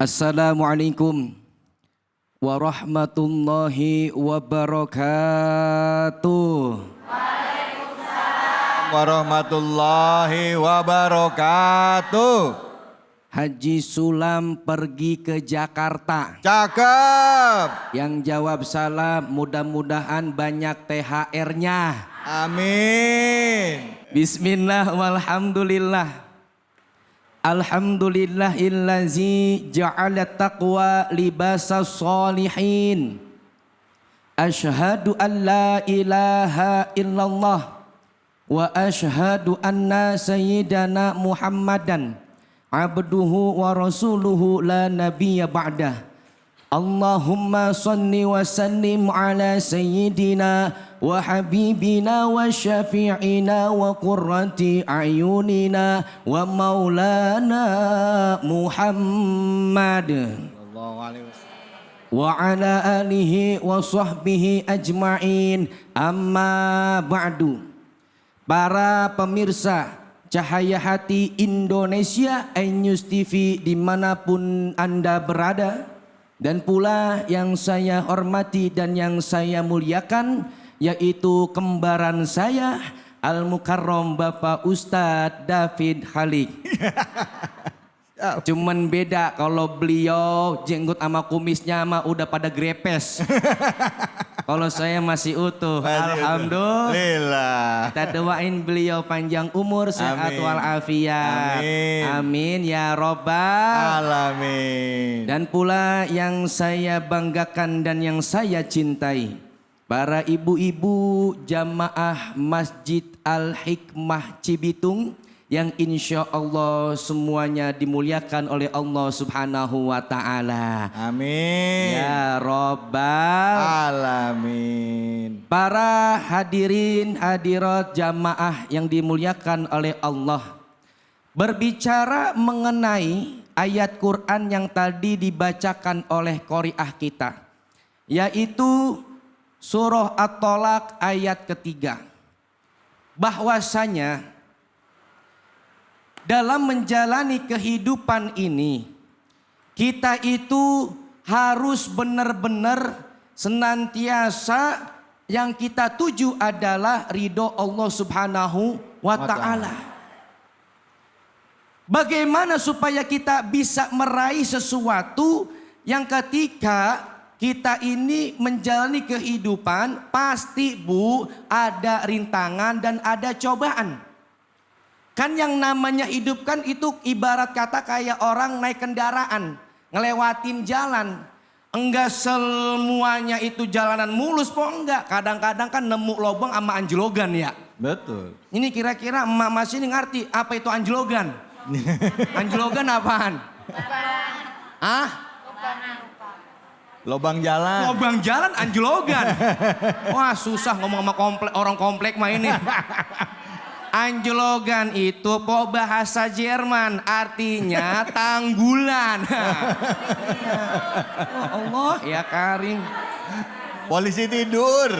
Assalamualaikum warahmatullahi wabarakatuh. Warahmatullahi wabarakatuh. Haji Sulam pergi ke Jakarta. Cakep. Yang jawab salam mudah-mudahan banyak THR-nya. Amin. Bismillah walhamdulillah. Alhamdulillahillazi ja'ala taqwa libasas solihin. Ashhadu an la ilaha illallah wa ashhadu anna sayyidana Muhammadan abduhu wa rasuluhu la nabiyya ba'dah. Allahumma salli wa sallim ala sayyidina wa habibina wa syafi'ina wa qurrati a'yunina wa maulana Muhammad wa ala alihi wa sahbihi ajma'in, amma ba'du. Para pemirsa Cahaya Hati Indonesia, iNews TV dimanapun Anda berada, dan pula yang saya hormati dan yang saya muliakan, yaitu kembaran saya Al-Mukarram Bapak Ustadz David Halik. Cuman beda kalau beliau jenggot sama kumisnya mah udah pada grepes. Kalau saya masih utuh. Alhamdulillah. Kita doain beliau panjang umur, sehat walafiat. Amin. Amin ya robbal alamin. Dan pula yang saya banggakan dan yang saya cintai, para ibu-ibu jamaah Masjid Al-Hikmah Cibitung yang insya Allah semuanya dimuliakan oleh Allah Subhanahu wa Ta'ala. Amin. Ya robbal alamin. Para hadirin hadirat jamaah yang dimuliakan oleh Allah, berbicara mengenai ayat Quran yang tadi dibacakan oleh qori'ah kita, yaitu surah At-Tolaq ayat ketiga, bahwasanya dalam menjalani kehidupan ini, kita itu harus benar-benar senantiasa yang kita tuju adalah ridho Allah Subhanahu wa Ta'ala. Bagaimana supaya kita bisa meraih sesuatu yang ketika kita ini menjalani kehidupan, pasti Bu ada rintangan dan ada cobaan. Kan yang namanya hidup kan itu ibarat kata kayak orang naik kendaraan, ngelewatin jalan. Enggak semuanya itu jalanan mulus po, enggak. Kadang-kadang kan nemu lobang sama anjlogan ya. Betul. Ini kira-kira emak mas ini ngerti apa itu anjlogan? Anjlogan apaan? Ah? Lobang jalan. Lobang jalan anjlogan. Wah susah ngomong sama orang komplek mah ini. Anjlogan itu po bahasa Jerman, artinya tanggulan. Oh Allah ya Karim. Polisi tidur.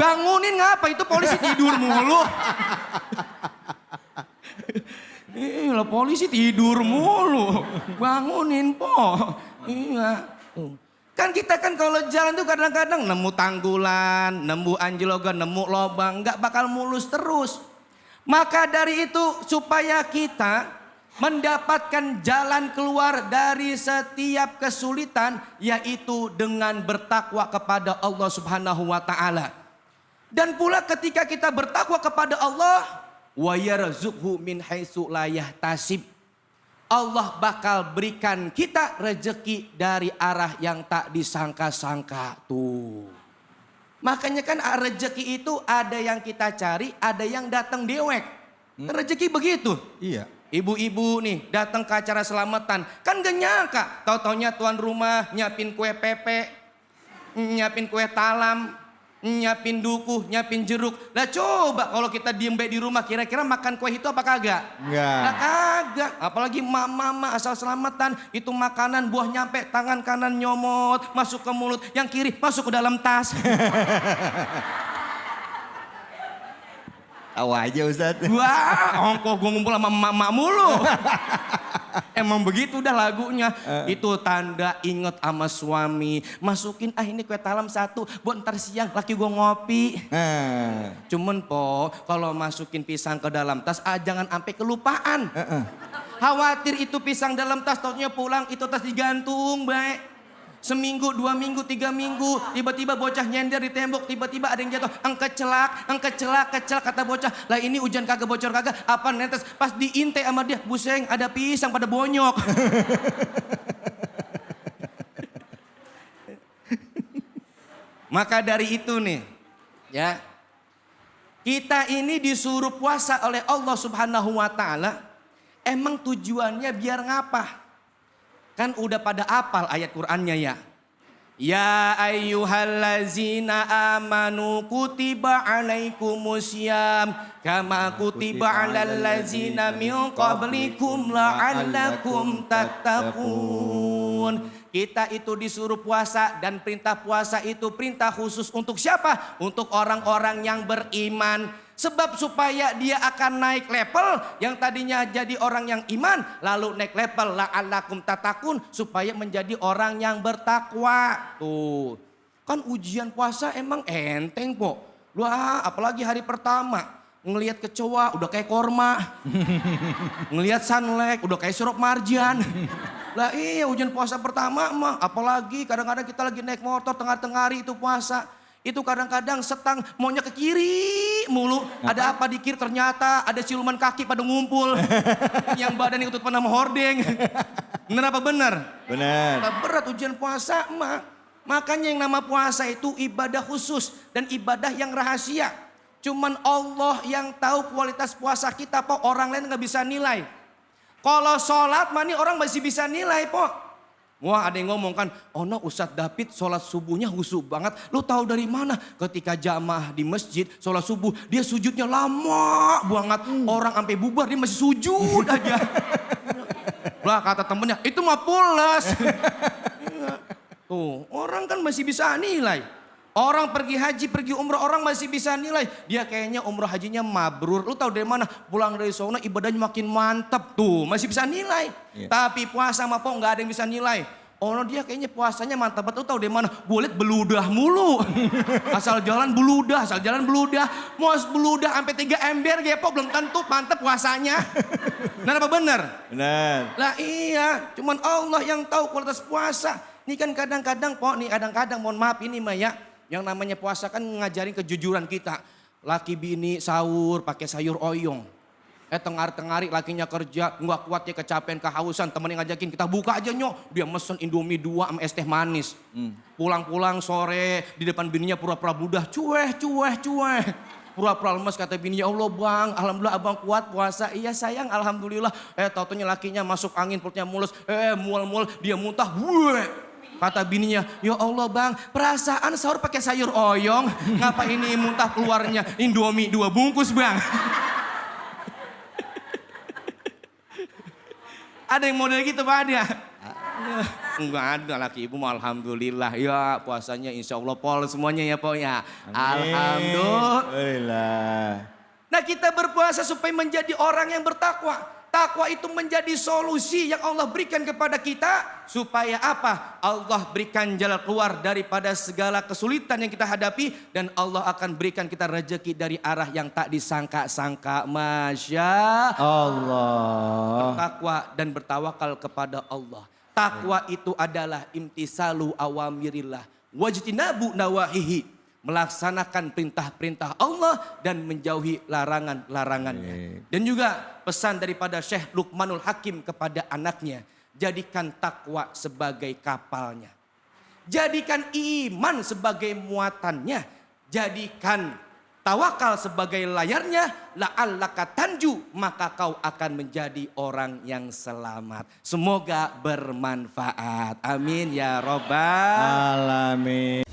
Bangunin ngapa itu polisi tidur mulu. Iya polisi tidur mulu. Bangunin po. Iya. Kan kita kan kalau jalan tuh kadang-kadang nemu tanggulan, nemu anjlogan, nemu lobang, nggak bakal mulus terus. Maka dari itu supaya kita mendapatkan jalan keluar dari setiap kesulitan, yaitu dengan bertakwa kepada Allah Subhanahu wa Ta'ala. Dan pula ketika kita bertakwa kepada Allah, wa yarzuqhu min haitsu la yahtasib, Allah bakal berikan kita rezeki dari arah yang tak disangka-sangka tuh. Makanya kan rezeki itu ada yang kita cari, ada yang datang dewek. Rezeki begitu. Iya. Ibu-ibu nih datang ke acara selamatan, kan gak nyangka. Tau-taunya tuan rumah nyiapin kue pepe, nyiapin kue talam, nyiapin dukuh, nyiapin jeruk. Lah coba kalau kita diem baik di rumah, kira-kira makan kue itu apa kagak? Enggak. Lah kagak. Apalagi mama asal selamatan, itu makanan buah nyampe tangan kanan nyomot, masuk ke mulut, yang kiri masuk ke dalam tas. Tahu aja Ustadz. Wah, ongkoh gue ngumpul sama emak-emak mulu. Emang begitu dah lagunya. Itu tanda inget sama suami. Masukin ini kue talam 1 buat ntar siang laki gue ngopi. Cuman po kalau masukin pisang ke dalam tas jangan sampai kelupaan. Khawatir itu pisang dalam tas, taunya pulang itu tas digantung baik. Seminggu, 2 minggu, 3 minggu, tiba-tiba bocah nyender di tembok, tiba-tiba ada yang jatuh, kecelak, kata bocah. Lah ini hujan kagak bocor kagak, apa netes, pas diinte sama dia, buseng ada pisang pada bonyok. Maka dari itu nih, ya, kita ini disuruh puasa oleh Allah Subhanahu wa Ta'ala. Emang tujuannya biar ngapa? Kan udah pada apal ayat Qur'annya ya. Ya ayyuhallazina amanu kutiba alaikumusiyam kama kutiba alal ladzina min qablikum la'allakum tattaqun. Kita itu disuruh puasa dan perintah puasa itu perintah khusus untuk siapa? Untuk orang-orang yang beriman. Sebab supaya dia akan naik level yang tadinya jadi orang yang iman. Lalu naik level la'allakum tattaqun supaya menjadi orang yang bertakwa. Tuh. Kan ujian puasa emang enteng po. Wah apalagi hari pertama. Ngelihat kecoa udah kayak korma. Ngelihat sunlight udah kayak sirup marjan. Lah iya ujian puasa pertama mah. Apalagi kadang-kadang kita lagi naik motor tengah-tengah hari itu puasa. Itu kadang-kadang setang maunya ke kiri mulu. Ada apa di kiri ternyata ada siluman kaki pada ngumpul. Yang badannya ketutupan sama hordeng. Bener apa bener? Bener. Berat ujian puasa mah. Makanya yang nama puasa itu ibadah khusus dan ibadah yang rahasia. Cuman Allah yang tahu kualitas puasa kita po. Orang lain gak bisa nilai. Kalau sholat mah orang masih bisa nilai po. Wah ada yang ngomong kan, no Ustadz David sholat subuhnya khusyuk banget. Lu tahu dari mana? Ketika jamaah di masjid sholat subuh dia sujudnya lama banget. Orang sampai bubar dia masih sujud aja. Lah kata temennya itu mah pulas. Tuh orang kan masih bisa nilai. Orang pergi haji, pergi umrah orang masih bisa nilai. Dia kayaknya umrah hajinya mabrur. Lu tahu dari mana? Pulang dari sana ibadahnya makin mantap. Tuh masih bisa nilai. Yeah. Tapi puasa sama po nggak ada yang bisa nilai. Dia kayaknya puasanya mantap banget. Lu tahu dari mana? Boleh beludah mulu. Asal jalan beludah, Mau beludah sampai 3 ember gepo belum tentu mantap puasanya. Benar apa benar? Benar. Lah iya, cuman Allah yang tahu kualitas puasa. Ini kan kadang-kadang mohon maaf ini mah ya. Yang namanya puasa kan ngajarin kejujuran kita. Laki bini sahur pakai sayur oyong. Tengari lakinya kerja nggak kuat ya kecapean kehausan. Temennya ngajakin kita buka aja nyok. Dia mesen Indomie 2 sama es teh manis. Pulang-pulang sore di depan bininya pura-pura budah. Cueh. Pura-pura lemes kata bininya, Allah bang, alhamdulillah abang kuat puasa. Iya sayang alhamdulillah. Tau-taunya lakinya masuk angin perutnya mulus. Mual-mual dia muntah. Kata bininya, ya Allah bang, perasaan sahur pakai sayur oyong, ngapa ini muntah keluarnya Indomie 2 bungkus bang. Ada yang model gitu Pak ada? Enggak ada laki ibu mah alhamdulillah ya puasanya insya Allah pol semuanya ya po ya. Alhamdulillah. Nah kita berpuasa supaya menjadi orang yang bertakwa. Takwa itu menjadi solusi yang Allah berikan kepada kita. Supaya apa? Allah berikan jalan keluar daripada segala kesulitan yang kita hadapi. Dan Allah akan berikan kita rezeki dari arah yang tak disangka-sangka. Masya Allah. Bertakwa dan bertawakal kepada Allah. Takwa itu adalah imtisalu awamirillah. Wajtinabu nawahihi. Melaksanakan perintah-perintah Allah dan menjauhi larangan-larangannya. Dan juga pesan daripada Syekh Luqmanul Hakim kepada anaknya. Jadikan takwa sebagai kapalnya. Jadikan iman sebagai muatannya. Jadikan tawakal sebagai layarnya. La'allaka tanju. Maka kau akan menjadi orang yang selamat. Semoga bermanfaat. Amin ya Rabbal Alamin.